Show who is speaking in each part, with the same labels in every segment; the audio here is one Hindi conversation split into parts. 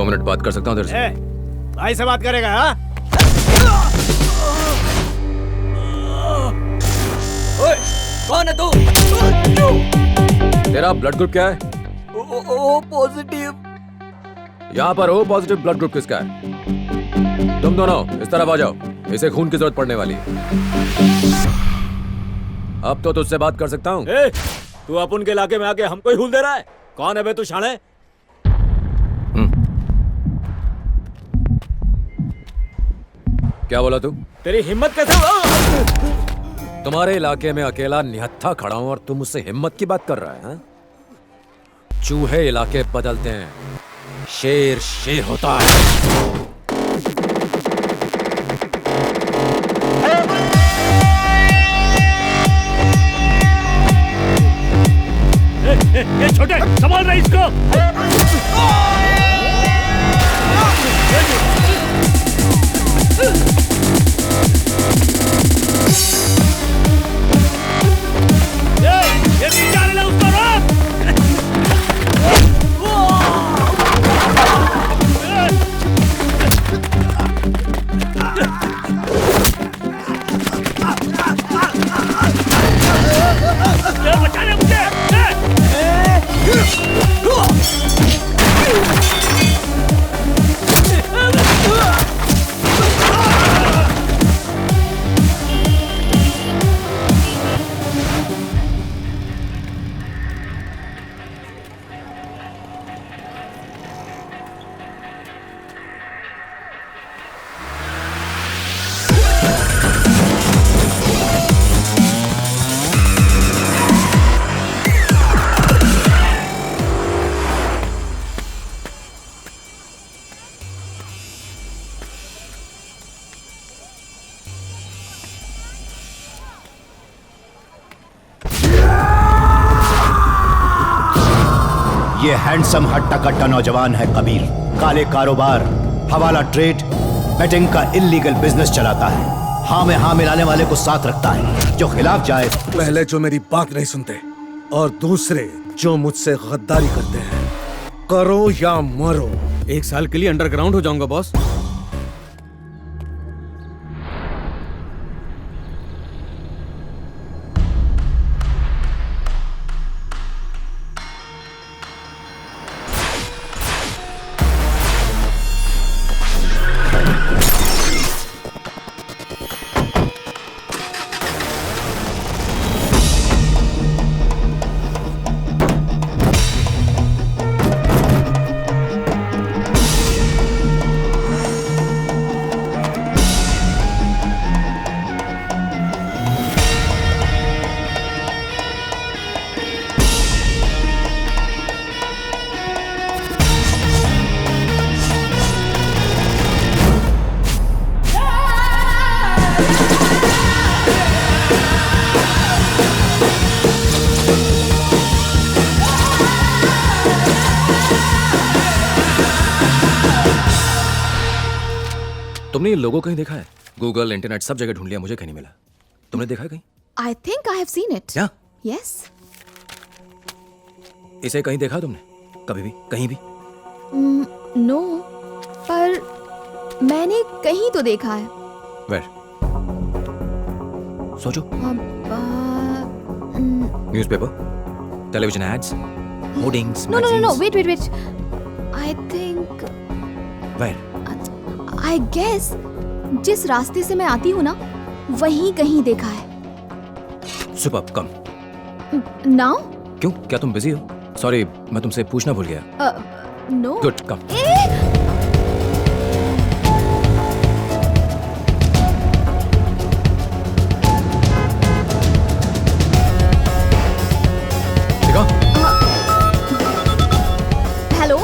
Speaker 1: 2 मिनट बात कर सकता हूँ तेरे से?
Speaker 2: भाई से बात करेगा? हाँ?
Speaker 3: ओए, कौन है तू?
Speaker 1: तेरा ब्लड ग्रुप क्या है?
Speaker 3: O positive.
Speaker 1: यहाँ पर ओ पॉजिटिव ब्लड ग्रुप किसका है? तुम दोनों इस तरफ आ जाओ, इसे खून की जरूरत पड़ने वाली है। अब तो तुझसे बात कर सकता हूँ।
Speaker 2: तू अपन के इलाके में आके हमको ही हुल दे रहा है? कौन है बे तू शाणे?
Speaker 1: क्या बोला तू?
Speaker 2: तेरी हिम्मत कैसे हुआ?
Speaker 1: तुम्हारे इलाके में अकेला निहत्था खड़ा हूं और तुम मुझसे हिम्मत की बात कर रहा है? हाँ? चूहे इलाके बदलते हैं, शेर शेर होता है।
Speaker 2: ये छोटे संभाल रहे इसको। ये नीचे आने लगा, उसको रोक। बचा ले मुझे।
Speaker 4: ये हैंडसम हट्टा कट्टा नौजवान है कबीर। काले कारोबार, हवाला ट्रेड, बेटिंग का इल्लीगल बिजनेस चलाता है। हाँ में हाँ मिलाने वाले को साथ रखता है, जो खिलाफ जाए।
Speaker 5: पहले जो मेरी बात नहीं सुनते और दूसरे जो मुझसे गद्दारी करते हैं, करो या मरो।
Speaker 6: 1 साल के लिए अंडरग्राउंड हो जाऊंगा बॉस।
Speaker 1: तुमने ये लोगो कहीं देखा है? गूगल, इंटरनेट सब जगह ढूंढ लिया, मुझे कहीं नहीं मिला। तुमने देखा है कहीं?
Speaker 7: I think I have seen it.
Speaker 1: क्या?
Speaker 7: Yes.
Speaker 1: इसे कहीं देखा तुमने? कभी भी? कहीं भी?
Speaker 7: No. पर मैंने कहीं तो देखा है।
Speaker 1: Where? सोचो। Newspaper, television ads, hoardings,
Speaker 7: No.
Speaker 1: Magazines.
Speaker 7: Wait. I think.
Speaker 1: Where?
Speaker 7: I guess जिस रास्ते से मैं आती हूँ ना, वहीं कहीं देखा है।
Speaker 1: सुपर्ब, कम।
Speaker 7: Now?
Speaker 1: क्यों? क्या तुम बिजी हो? सॉरी, मैं तुमसे पूछना भूल गया।
Speaker 7: No.
Speaker 1: गुड, कम।
Speaker 7: हेलो,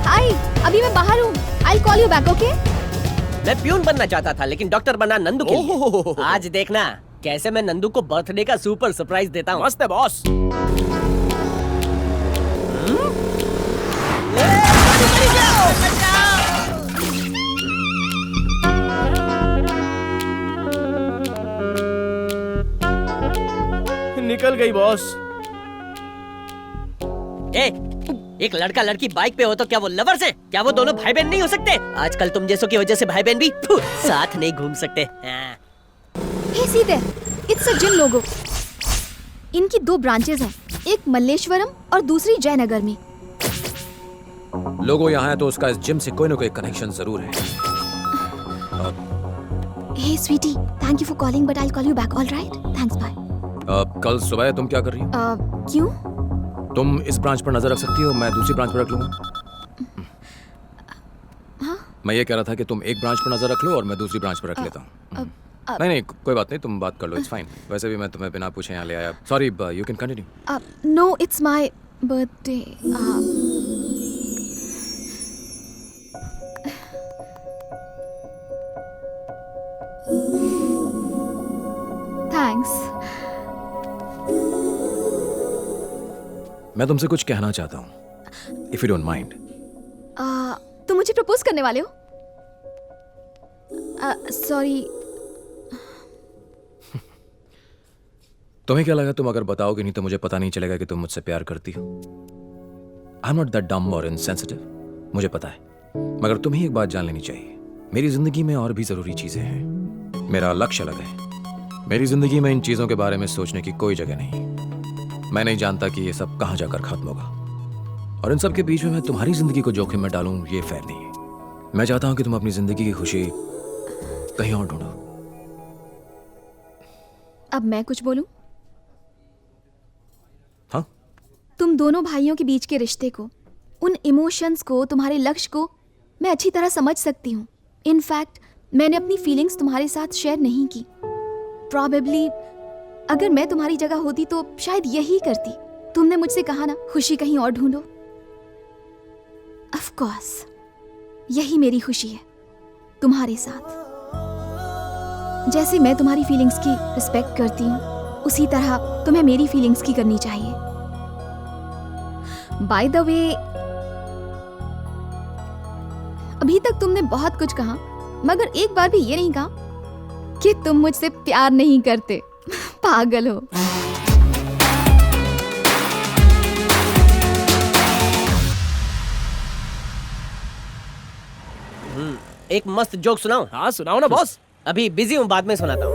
Speaker 7: हाय, अभी मैं बाहर हूँ। I'll call you back, okay?
Speaker 3: मैं प्यून बनना चाहता था लेकिन डॉक्टर बना नंदू के लिए। आज देखना कैसे मैं नंदू को बर्थडे का सुपर सरप्राइज देता हूँ।
Speaker 2: मस्त है बॉस।
Speaker 6: निकल गई बॉस।
Speaker 3: एक लड़का लड़की बाइक पे हो तो क्या वो लवर्स हैं? क्या वो दोनों भाई बहन नहीं हो सकते? आजकल तुम जैसों की वजह से भाई बहन भी साथ नहीं घूम सकते। हाँ।
Speaker 7: हे सीधे, इट्स अ जिम लोगो। इनकी 2 ब्रांचेस हैं, एक मल्लेश्वरम और दूसरी जयनगर में।
Speaker 1: लोगों यहाँ है तो उसका इस जिम से कोई ना कोई कनेक्शन जरूर है।
Speaker 7: Hey sweetie, thank you for calling but I will call you back, alright? Thanks, bye.
Speaker 1: कल सुबह तुम क्या कर रही हो?
Speaker 7: क्यों?
Speaker 1: तुम इस ब्रांच पर नजर रख सकती हो, मैं दूसरी ब्रांच पर रख लूंगा। मैं ये कह रहा था कि तुम एक ब्रांच पर नजर रख लो और मैं दूसरी ब्रांच पर रख लेता हूँ। नहीं नहीं, कोई बात नहीं, तुम बात कर लो, इट्स फाइन। वैसे भी मैं तुम्हें बिना पूछे यहाँ ले आया। Sorry, you can continue.
Speaker 7: No, it's my birthday. Thanks.
Speaker 1: मैं तुमसे कुछ कहना चाहता हूँ, इफ यू डोंट माइंड।
Speaker 7: तुम मुझे प्रपोज करने वाले हो? सॉरी।
Speaker 1: तुम्हें क्या लगा तुम अगर बताओगे नहीं तो मुझे पता नहीं चलेगा कि तुम मुझसे प्यार करती हो? I am not that dumb और इनसेंसिटिव, मुझे पता है। मगर तुम्हें एक बात जान लेनी चाहिए, मेरी जिंदगी में और भी जरूरी चीजें हैं। मेरा लक्ष्य अलग है। मेरी जिंदगी में इन चीजों के बारे में सोचने की कोई जगह नहीं। मैं नहीं जानता कि ये सब कहां जाकर खत्म होगा, और इन सब के बीच में मैं तुम्हारी जिंदगी को जोखिम में डालूं, ये फेयर नहीं है। मैं चाहता हूं कि तुम अपनी जिंदगी की खुशी कहीं और ढूंढो।
Speaker 7: अब मैं कुछ बोलूं?
Speaker 1: हाँ?
Speaker 7: तुम दोनों भाइयों के बीच के रिश्ते को, उन इमोशंस को, तुम्हारे लक्ष्य को मैं अच्छी तरह समझ सकती हूँ। इनफैक्ट मैंने अपनी फीलिंग्स तुम्हारे साथ शेयर नहीं की। प्रॉबेबली अगर मैं तुम्हारी जगह होती तो शायद यही करती। तुमने मुझसे कहा ना, खुशी कहीं और ढूंढो। ऑफ कोर्स यही मेरी खुशी है, तुम्हारे साथ। जैसे मैं तुम्हारी फीलिंग्स की रिस्पेक्ट करती हूँ, उसी तरह तुम्हें मेरी फीलिंग्स की करनी चाहिए। बाय द वे, अभी तक तुमने बहुत कुछ कहा, मगर एक बार भी ये नहीं कहा कि तुम मुझसे प्यार नहीं करते। पागल हो।
Speaker 3: एक मस्त जोक सुनाओ।
Speaker 2: हाँ सुनाओ ना बॉस।
Speaker 3: अभी बिजी हूँ, बाद में सुनाता हूँ।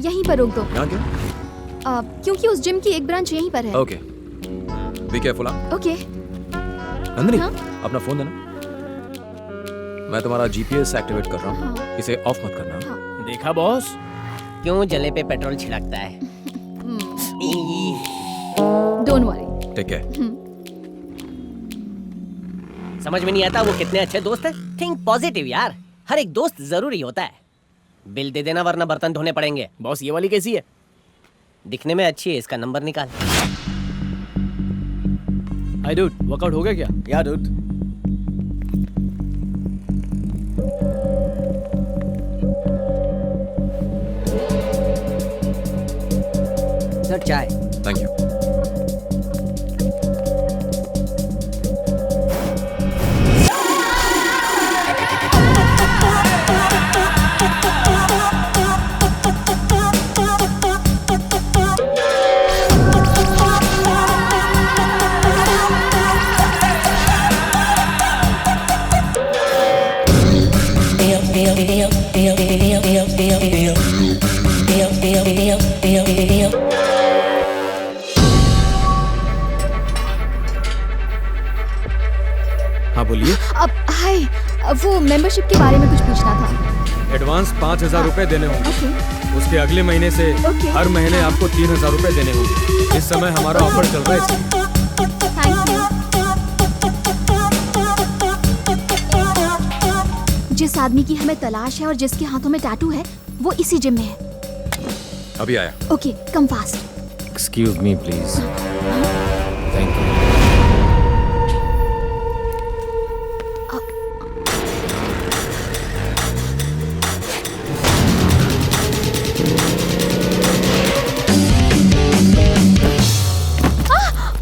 Speaker 7: यहीं पर रोक दो।
Speaker 1: यहाँ क्यों?
Speaker 7: क्योंकि उस जिम की एक ब्रांच यहीं पर है।
Speaker 1: Okay, be careful.
Speaker 7: Okay.
Speaker 1: Nandini,
Speaker 7: हाँ?
Speaker 1: अपना फोन देना। मैं तुम्हारा जीपीएस एक्टिवेट कर रहा हूँ।
Speaker 7: हाँ।
Speaker 1: इसे ऑफ मत करना।
Speaker 2: देखा बॉस,
Speaker 3: क्यों जले पे पेट्रोल छिड़कता है?
Speaker 7: Don't worry.
Speaker 1: ठीक है।
Speaker 3: समझ में नहीं आता वो कितने अच्छे दोस्त हैं। थिंक पॉजिटिव यार, हर एक दोस्त जरूरी होता है। बिल दे देना वरना बर्तन धोने पड़ेंगे।
Speaker 2: बॉस ये वाली कैसी है?
Speaker 3: दिखने में अच्छी है, इसका नंबर निकाल।
Speaker 2: हाय डूड, वर्कआउट हो गया क्या?
Speaker 3: या डूड। सर चाय।
Speaker 1: Thank you.
Speaker 6: हाँ बोलिए।
Speaker 7: अब हाय, वो मेंबरशिप के बारे में कुछ पूछना था।
Speaker 6: एडवांस 5,000 रुपए देने होंगे।
Speaker 7: ओके।
Speaker 6: उसके अगले महीने से
Speaker 7: Okay.
Speaker 6: हर महीने आपको 3,000 रुपए देने होंगे। इस समय हमारा ऑफर चल रहा है इसलिए।
Speaker 7: Thank you. जिस आदमी की हमें तलाश है और जिसके हाथों में टैटू है, वो इसी जिम में है।
Speaker 1: अभी आया।
Speaker 7: Okay, come fast.
Speaker 6: Excuse me please. Thank you.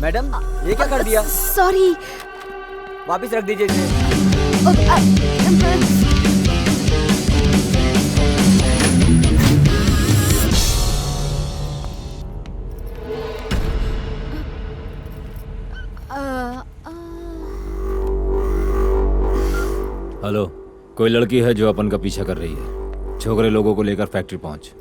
Speaker 3: Madam, ये क्या कर दिया?
Speaker 7: सॉरी।
Speaker 3: वापस रख दीजिए इसे।
Speaker 2: हेलो, कोई लड़की है जो अपन का पीछा कर रही है। छोकरे लोगों को लेकर फैक्ट्री पहुंच।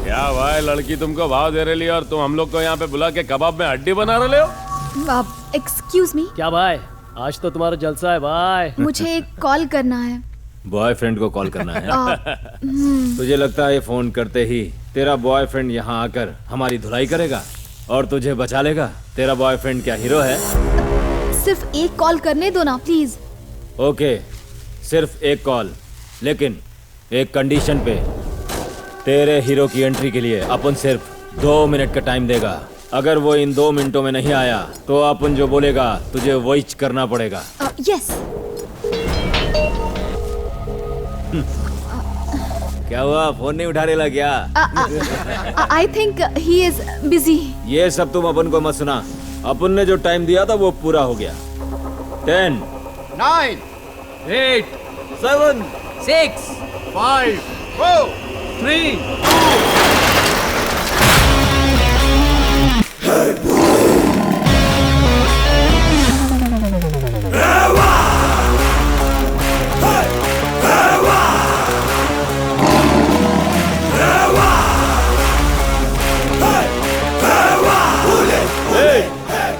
Speaker 8: क्या भाई, लड़की तुमको भाव दे रही है और तुम हम लोग को यहाँ पे बुला के कबाब में हड्डी बना रहे हो?
Speaker 7: एक्सक्यूज मी,
Speaker 3: क्या भाई, आज तो तुम्हारा जलसा है भाई।
Speaker 7: मुझे एक कॉल करना है।
Speaker 2: बॉयफ्रेंड को कॉल करना है। तुझे लगता है ये फोन करते ही तेरा बॉयफ्रेंड यहाँ आकर हमारी धुलाई करेगा और तुझे बचा लेगा? तेरा बॉयफ्रेंड क्या हीरो है?
Speaker 7: सिर्फ एक कॉल करने दो ना प्लीज।
Speaker 2: ओके, सिर्फ एक कॉल, लेकिन एक कंडीशन पे। तेरे हीरो की एंट्री के लिए अपन सिर्फ 2 मिनट का टाइम देगा। अगर वो इन 2 मिनटों में नहीं आया तो अपन जो बोलेगा तुझे वही करना पड़ेगा।
Speaker 7: यस।
Speaker 2: क्या हुआ, फोन नहीं उठा रहा क्या?
Speaker 7: I think he is busy.
Speaker 2: ये सब तुम अपन को मत सुना। अपन ने जो टाइम दिया था वो पूरा हो गया। 10
Speaker 4: 9
Speaker 6: 8
Speaker 3: 7 6
Speaker 4: 5 4
Speaker 6: 3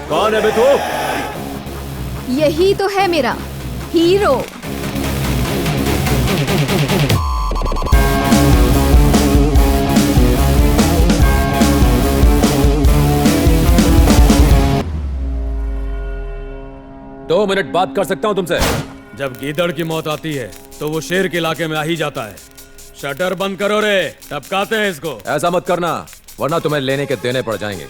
Speaker 2: कौन है बे तू?
Speaker 7: यही तो है मेरा हीरो।
Speaker 1: दो मिनट बात कर सकता हूं तुमसे?
Speaker 6: जब गीदड़ की मौत आती है तो वो शेर के इलाके में आ ही जाता है। शटर बंद करो रे, टपकाते हैं इसको।
Speaker 1: ऐसा मत करना, वरना तुम्हें लेने के देने पड़ जाएंगे।